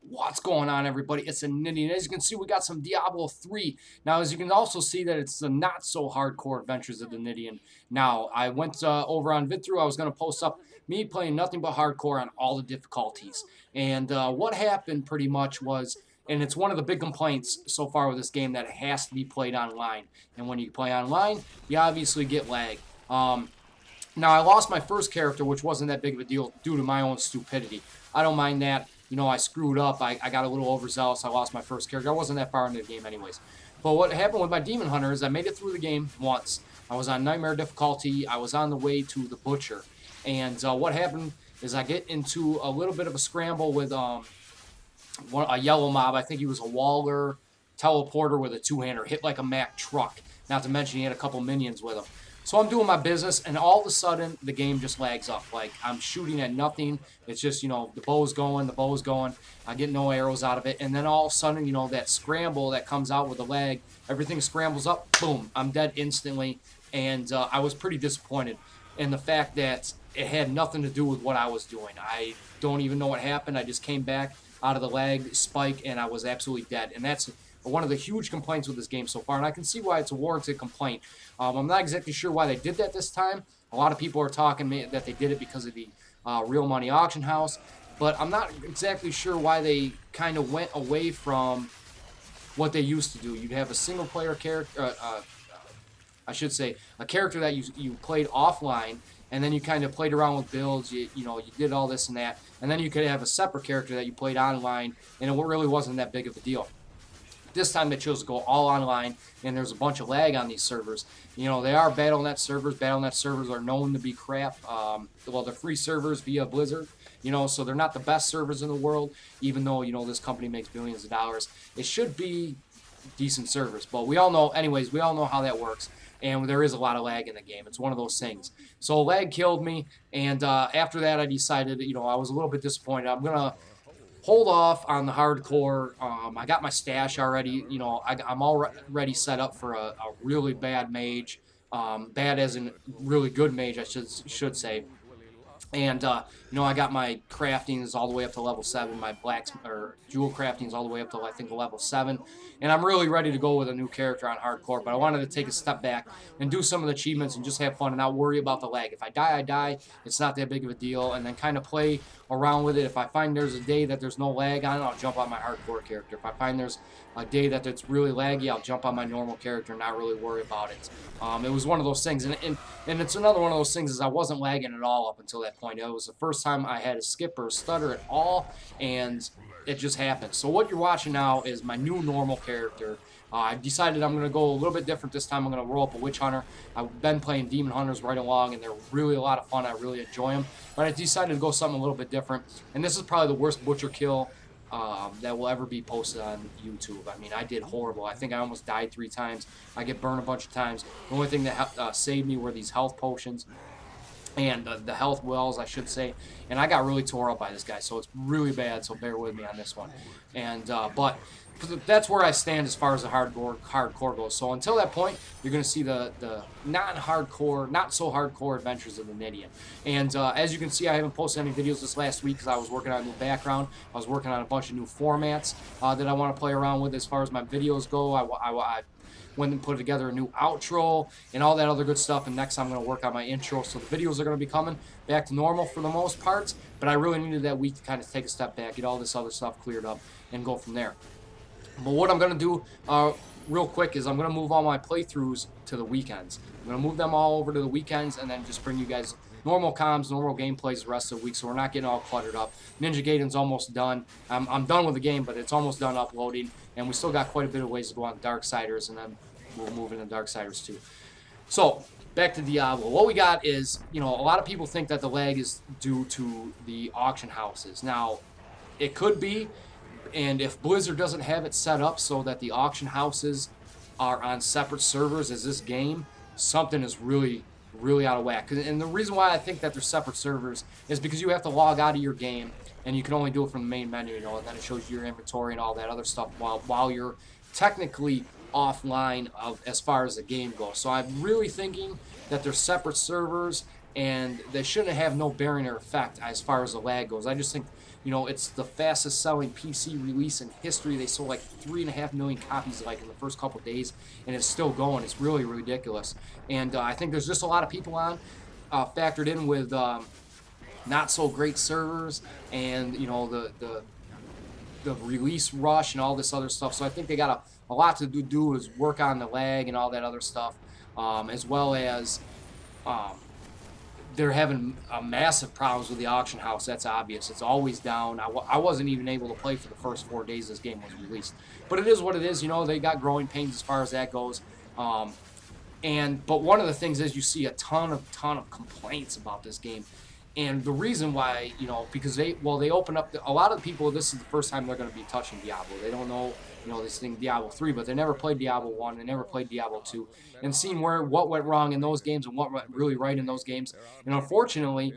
What's going on, everybody? It's TheNidien. As you can see, we got some Diablo 3. Now, as you can also see that it's the not-so-hardcore adventures of TheNidien. Now, I went over on VidThru. I was going to post up me playing nothing but hardcore on all the difficulties. And what happened pretty much was, and it's one of the big complaints so far with this game, that it has to be played online. And when you play online, you obviously get lag. Now, I lost my first character, which wasn't that big of a deal due to my own stupidity. I don't mind that. You know, I screwed up. I got a little overzealous. I lost my first character. I wasn't that far into the game anyways. But what happened with my Demon Hunter is I made it through the game once. I was on Nightmare difficulty. I was on the way to the Butcher. And what happened is I get into a little bit of a scramble with a yellow mob. I think he was a Waller teleporter with a two-hander. Hit like a Mack truck. Not to mention he had a couple minions with him. So I'm doing my business, and all of a sudden, the game just lags up. Like, I'm shooting at nothing. It's just, you know, the bow's going. I get no arrows out of it. And then all of a sudden, you know, that scramble that comes out with the lag, everything scrambles up. Boom, I'm dead instantly. And I was pretty disappointed in the fact that it had nothing to do with what I was doing. I don't even know what happened. I just came back out of the lag spike, and I was absolutely dead. And that's one of the huge complaints with this game so far, and I can see why it's a warranted complaint. I'm not exactly sure why they did that this time. A lot of people are talking that they did it because of the real money auction house, but I'm not exactly sure why they kind of went away from what they used to do. You'd have a single player character, I should say, a character that you played offline, and then you kind of played around with builds, you did all this and that, and then you could have a separate character that you played online, and it really wasn't that big of a deal. This time they chose to go all online, and there's a bunch of lag on these servers. You know, they are Battle.net servers. Battle.net servers are known to be crap. Well, they're free servers via Blizzard, you know, so they're not the best servers in the world, even though, you know, this company makes billions of dollars. It should be decent servers, but we all know, anyways, we all know how that works, and there is a lot of lag in the game. It's one of those things. So lag killed me, and after that I decided, you know, I was a little bit disappointed. I'm going to hold off on the hardcore. I got my stash already. You know, I'm already set up for a really bad mage. Bad as in really good mage, I should say. And, you know, I got my craftings all the way up to level 7. My jewel craftings all the way up to, I think, level 7. And I'm really ready to go with a new character on hardcore. But I wanted to take a step back and do some of the achievements and just have fun and not worry about the lag. If I die, I die. It's not that big of a deal. And then kind of play around with it. If I find there's a day that there's no lag on it, I'll jump on my hardcore character. If I find there's a day that it's really laggy, I'll jump on my normal character and not really worry about it. It was one of those things. And it's another one of those things is I wasn't lagging at all up until that point. It was the first time I had a skip or a stutter at all, and it just happened. So what you're watching now is my new normal character. I've decided I'm going to go a little bit different this time. I'm going to roll up a Witch Hunter. I've been playing Demon Hunters right along, and they're really a lot of fun. I really enjoy them. But I decided to go something a little bit different. And this is probably the worst butcher kill that will ever be posted on YouTube. I mean, I did horrible. I think I almost died 3 times. I get burned a bunch of times. The only thing that saved me were these health potions. And the health wells, I should say, and I got really tore up by this guy, so it's really bad, so bear with me on this one. And but that's where I stand as far as the hardcore goes. So until that point, you're going to see the non-hardcore, not so hardcore adventures of TheNidien. And as you can see, I haven't posted any videos this last week because I was working on a new background. I was working on a bunch of new formats that I want to play around with as far as my videos go. I went and put together a new outro and all that other good stuff, and next I'm going to work on my intro, so the videos are going to be coming back to normal for the most part, but I really needed that week to kind of take a step back, get all this other stuff cleared up, and go from there. But what I'm going to do real quick is I'm going to move all my playthroughs to the weekends. I'm going to move them all over to the weekends and then just bring you guys normal comms, normal gameplays the rest of the week, so we're not getting all cluttered up. Ninja Gaiden's almost done. I'm done with the game, but it's almost done uploading, and we still got quite a bit of ways to go on Darksiders, and then we'll move into Darksiders too. So, back to Diablo. What we got is, you know, a lot of people think that the lag is due to the auction houses. Now, it could be, and if Blizzard doesn't have it set up so that the auction houses are on separate servers as this game, something is really really out of whack. And the reason why I think that they're separate servers is because you have to log out of your game, and you can only do it from the main menu, and then it shows you your inventory and all that other stuff while you're technically offline as far as the game goes. So I'm really thinking that they're separate servers, and they shouldn't have no bearing or effect as far as the lag goes. I just think, it's the fastest selling PC release in history. They sold like 3.5 million copies like in the first couple days, and it's still going. It's really ridiculous. And I think there's just a lot of people on factored in with not so great servers, and the release rush and all this other stuff. So I think they got a lot to do is work on the lag and all that other stuff, as well as they're having massive problems with the auction house. That's obvious. It's always down. I wasn't even able to play for the first 4 days this game was released. But it is what it is. They got growing pains as far as that goes. But one of the things is you see a ton of complaints about this game. And the reason why, because they open up, a lot of the people, this is the first time they're going to be touching Diablo. They don't know, this thing Diablo 3, but they never played Diablo 1, they never played Diablo 2, and seeing what went wrong in those games and what went really right in those games. And unfortunately,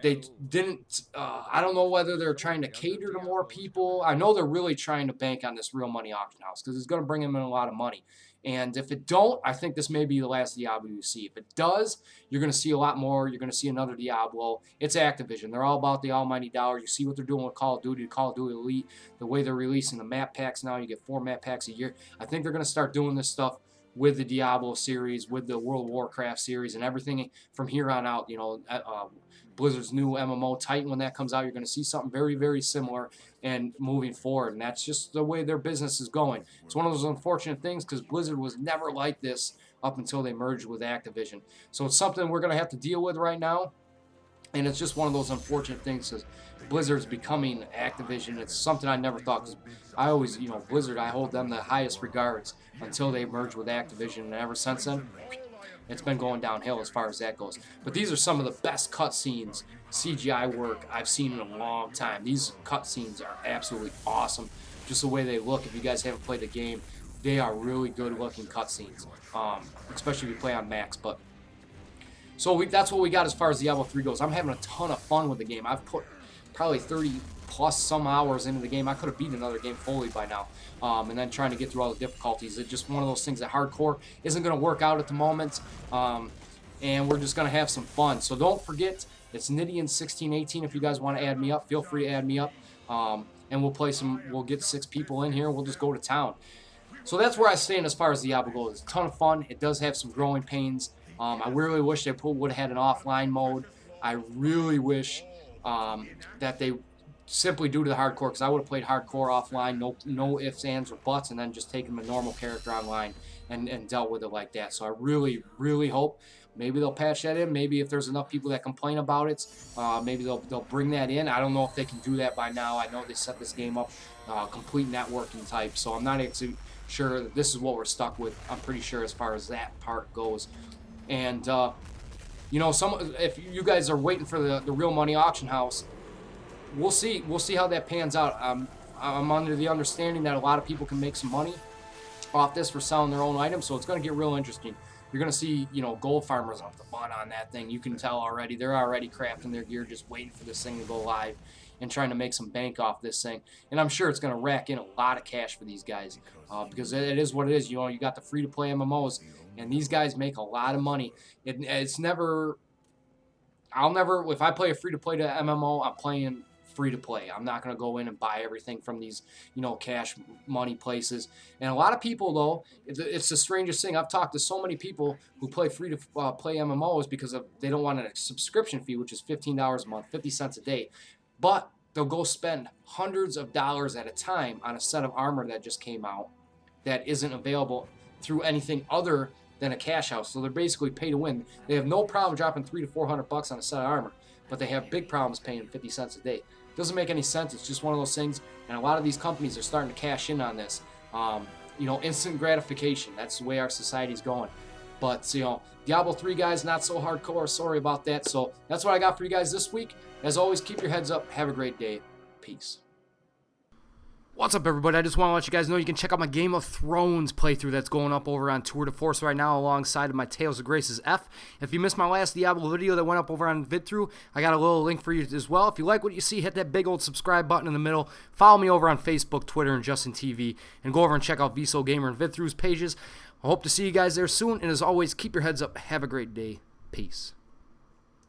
they didn't, I don't know whether they're trying to cater to more people. I know they're really trying to bank on this real money auction house because it's going to bring them in a lot of money. And if it don't, I think this may be the last Diablo you see. If it does, you're going to see a lot more. You're going to see another Diablo. It's Activision. They're all about the almighty dollar. You see what they're doing with Call of Duty, Call of Duty Elite, the way they're releasing the map packs now. You get 4 map packs a year. I think they're going to start doing this stuff with the Diablo series, with the World of Warcraft series, and everything from here on out. Blizzard's new MMO Titan, when that comes out, you're going to see something very, very similar and moving forward. And that's just the way their business is going. It's one of those unfortunate things because Blizzard was never like this up until they merged with Activision. So it's something we're going to have to deal with right now. And it's just one of those unfortunate things because Blizzard's becoming Activision. It's something I never thought, because I always, Blizzard, I hold them the highest regards until they merged with Activision. And ever since then, it's been going downhill as far as that goes. But these are some of the best cutscenes, CGI work I've seen in a long time. These cutscenes are absolutely awesome. Just the way they look. If you guys haven't played the game, they are really good looking cutscenes, especially if you play on Max. But so that's what we got as far as Diablo 3 goes. I'm having a ton of fun with the game. I've put probably 30 plus some hours into the game. I could have beaten another game fully by now. And then trying to get through all the difficulties. It's just one of those things that hardcore isn't going to work out at the moment. And we're just going to have some fun. So don't forget, it's TheNidien1618. If you guys want to add me up, feel free to add me up. And we'll get 6 people in here. We'll just go to town. So that's where I stand as far as Diablo goes. It's a ton of fun. It does have some growing pains. I really wish they would have had an offline mode. I really wish that they simply due to the hardcore, because I would have played hardcore offline, no ifs, ands, or buts, and then just taken a normal character online and dealt with it like that. So I really, really hope maybe they'll patch that in. Maybe if there's enough people that complain about it, maybe they'll bring that in. I don't know if they can do that by now. I know they set this game up complete networking type, so I'm not actually sure that this is what we're stuck with. I'm pretty sure as far as that part goes. And if you guys are waiting for the real money auction house, we'll see how that pans out. I'm under the understanding that a lot of people can make some money off this for selling their own items, so it's going to get real interesting. You're going to see, gold farmers up the butt on that thing. You can tell already. They're already crafting their gear, just waiting for this thing to go live and trying to make some bank off this thing. And I'm sure it's going to rack in a lot of cash for these guys because it is what it is. You got the free-to-play MMOs, and these guys make a lot of money. If I play a free-to-play to MMO, I'm playing free-to-play. I'm not going to go in and buy everything from these, cash money places. And a lot of people, though, it's the strangest thing. I've talked to so many people who play free-to-play MMOs because they don't want a subscription fee, which is $15 a month, 50 cents a day. But they'll go spend hundreds of dollars at a time on a set of armor that just came out that isn't available through anything other than a cash house. So they're basically pay to win. They have no problem dropping $300 to $400 on a set of armor, but they have big problems paying 50 cents a day. Doesn't make any sense. It's just one of those things, and a lot of these companies are starting to cash in on this. Instant gratification. That's the way our society's going. But, Diablo 3, guys, not so hardcore. Sorry about that. So that's what I got for you guys this week. As always, keep your heads up. Have a great day. Peace. What's up, everybody? I just want to let you guys know you can check out my Game of Thrones playthrough that's going up over on Tour de Force right now alongside of my Tales of Graces F. If you missed my last Diablo video that went up over on VidThru, I got a little link for you as well. If you like what you see, hit that big old subscribe button in the middle. Follow me over on Facebook, Twitter, and Justin TV. And go over and check out VSO Gamer and VidThru's pages. I hope to see you guys there soon. And as always, keep your heads up. Have a great day. Peace.